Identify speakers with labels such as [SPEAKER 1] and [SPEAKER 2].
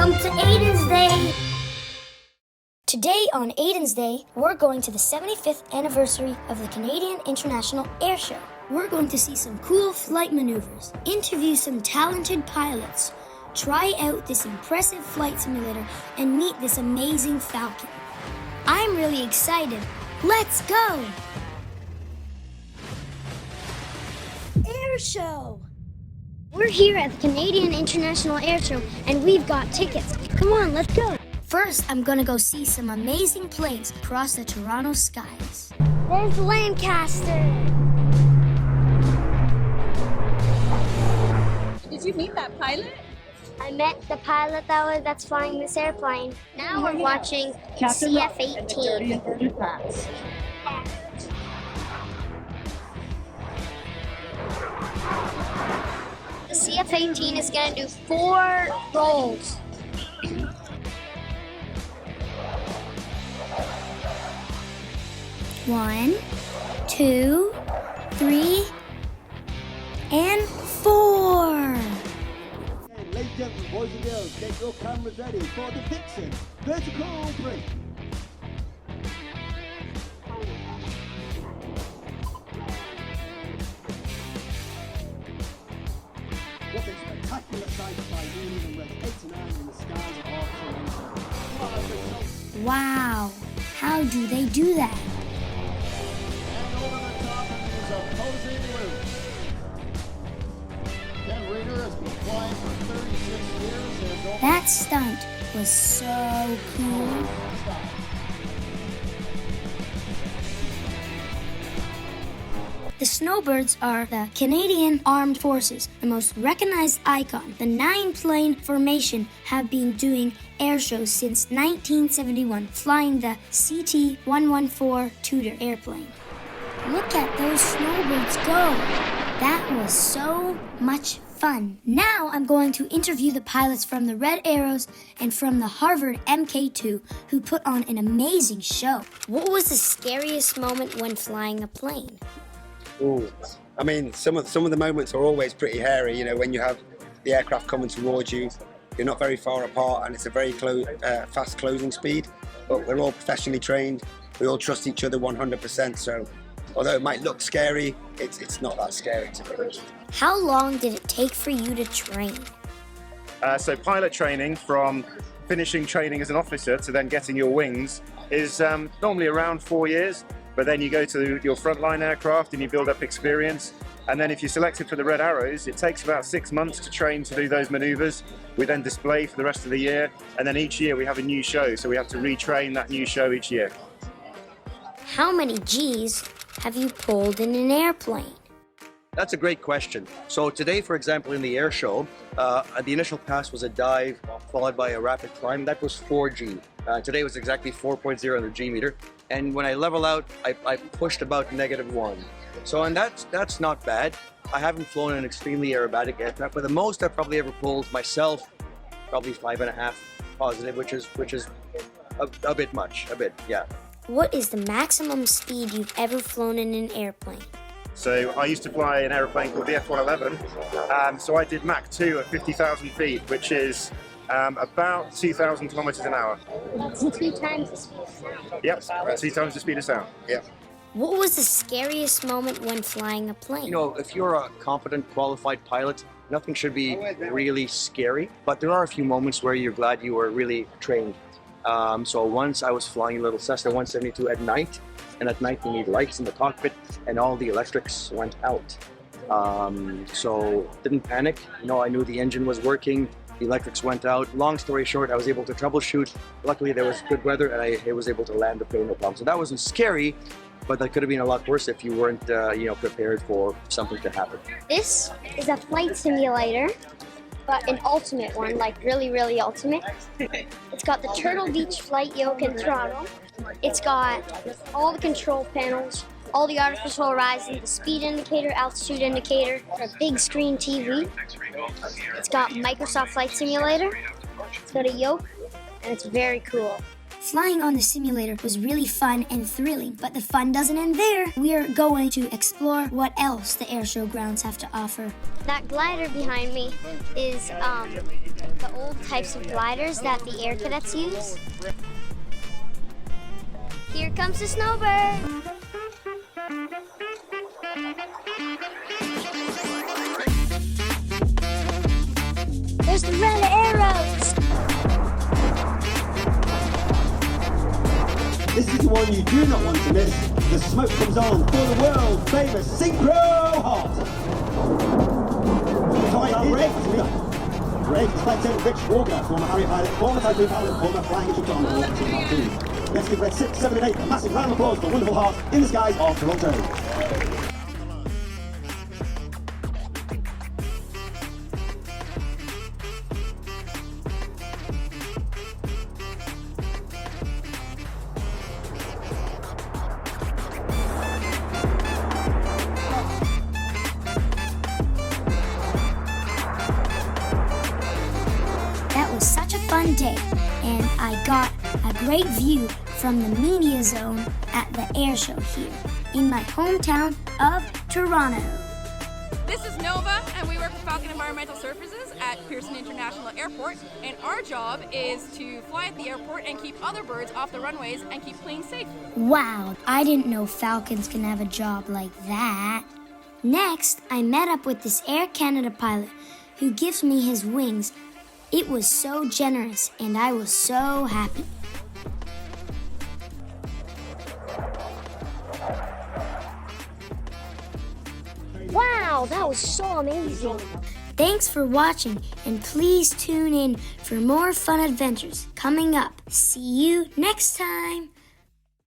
[SPEAKER 1] Welcome to Ayden's Day! Today on Ayden's Day, we're going to the 75th anniversary of the Canadian International Airshow. We're going to see some cool flight maneuvers, interview some talented pilots, try out this impressive flight simulator, and meet this amazing Falcon. I'm really excited. Let's go! Airshow! We're here at the Canadian International Airshow, and we've got tickets. Come on, let's go! First, I'm gonna go see some amazing planes across the Toronto skies. There's Lancaster!
[SPEAKER 2] Did you meet that pilot?
[SPEAKER 1] I met the pilot that's flying this airplane. Now we're watching CF-18. The CF-18 is gonna do 4 rolls. One, 2, 3, and 4.
[SPEAKER 3] Ladies and gentlemen, boys and girls, get your cameras ready for the Vixen vertical break. What a spectacular sight by Union and Red 89 in the skies of Toronto.
[SPEAKER 1] Wow, how do they do that?
[SPEAKER 3] And over the top is opposing route. Ken Rader has been flying for 36 years.
[SPEAKER 1] That stunt was so cool. The Snowbirds are the Canadian Armed Forces, the most recognized icon. The 9-plane formation have been doing air shows since 1971, flying the CT-114 Tudor airplane. Look at those Snowbirds go! That was so much fun. Now I'm going to interview the pilots from the Red Arrows and from the Harvard MKII who put on an amazing show. What was the scariest moment when flying a plane?
[SPEAKER 4] Ooh. I mean, some of the moments are always pretty hairy. You know, when you have the aircraft coming towards you, you're not very far apart, and it's a very fast closing speed. But we're all professionally trained. We all trust each other 100%. So, although it might look scary, it's not that scary to me.
[SPEAKER 1] How long did it take for you to train?
[SPEAKER 5] So pilot training, from finishing training as an officer to then getting your wings, is normally around 4 years. But then you go to your frontline aircraft and you build up experience. And then if you're selected for the Red Arrows, it takes about 6 months to train to do those maneuvers. We then display for the rest of the year. And then each year we have a new show. So we have to retrain that new show each year.
[SPEAKER 1] How many G's have you pulled in an airplane?
[SPEAKER 6] That's a great question. So today, for example, in the air show, the initial pass was a dive followed by a rapid climb. That was 4G. Today was exactly 4.0 on the G meter. And when I level out, I pushed about -1. So, and that's not bad. I haven't flown an extremely aerobatic aircraft, but the most I've probably ever pulled myself, probably 5.5 positive, which is a bit much, yeah.
[SPEAKER 1] What is the maximum speed you've ever flown in an airplane?
[SPEAKER 5] So I used to fly an aeroplane called the F-111. So I did Mach 2 at 50,000 feet, which is about 2,000 kilometers an hour.
[SPEAKER 1] That's 2 times the speed of sound.
[SPEAKER 5] Yep, 2 times the speed of sound. Yep.
[SPEAKER 1] What was the scariest moment when flying a plane?
[SPEAKER 6] You know, if you're a competent, qualified pilot, nothing should be really scary. But there are a few moments where you're glad you were really trained. So once I was flying a little Cessna 172 at night, and at night you need lights in the cockpit, and all the electrics went out. So didn't panic. You know, I knew the engine was working. The electrics went out. Long story short, I was able to troubleshoot. Luckily, there was good weather, and I was able to land the plane no problem. So that wasn't scary, but that could have been a lot worse if you weren't, prepared for something to happen.
[SPEAKER 1] This is a flight simulator, but an ultimate one, like really, really ultimate. It's got the Turtle Beach flight yoke and throttle. It's got all the control panels, all the artificial horizon, the speed indicator, altitude indicator, a big screen TV. It's got Microsoft Flight Simulator. It's got a yoke, and it's very cool. Flying on the simulator was really fun and thrilling, but the fun doesn't end there. We're going to explore what else the airshow grounds have to offer.
[SPEAKER 7] That glider behind me is the old types of gliders that the air cadets use. Here comes the Snowbird. There's the red arrows.
[SPEAKER 3] This is the one you do not want to miss. The smoke comes on for the world famous Synchro Hot. Great spectator Rich Walker, former Harrier pilot, former Typhoon pilot, former flying instructor on the Hawk 2 Mark II. Let's give Red 6, 7 and 8 a massive round of applause for Wonderful Heart in the skies of Toronto.
[SPEAKER 1] Such a fun day, and I got a great view from the media zone at the airshow here in my hometown of Toronto.
[SPEAKER 2] This is Nova, and we work for Falcon Environmental Services at Pearson International Airport, and our job is to fly at the airport and keep other birds off the runways and keep planes safe.
[SPEAKER 1] Wow, I didn't know Falcons can have a job like that. Next, I met up with this Air Canada pilot who gives me his wings. It was so generous, and I was so happy.
[SPEAKER 7] Wow, that was so amazing.
[SPEAKER 1] Thanks for watching, and please tune in for more fun adventures coming up. See you next time.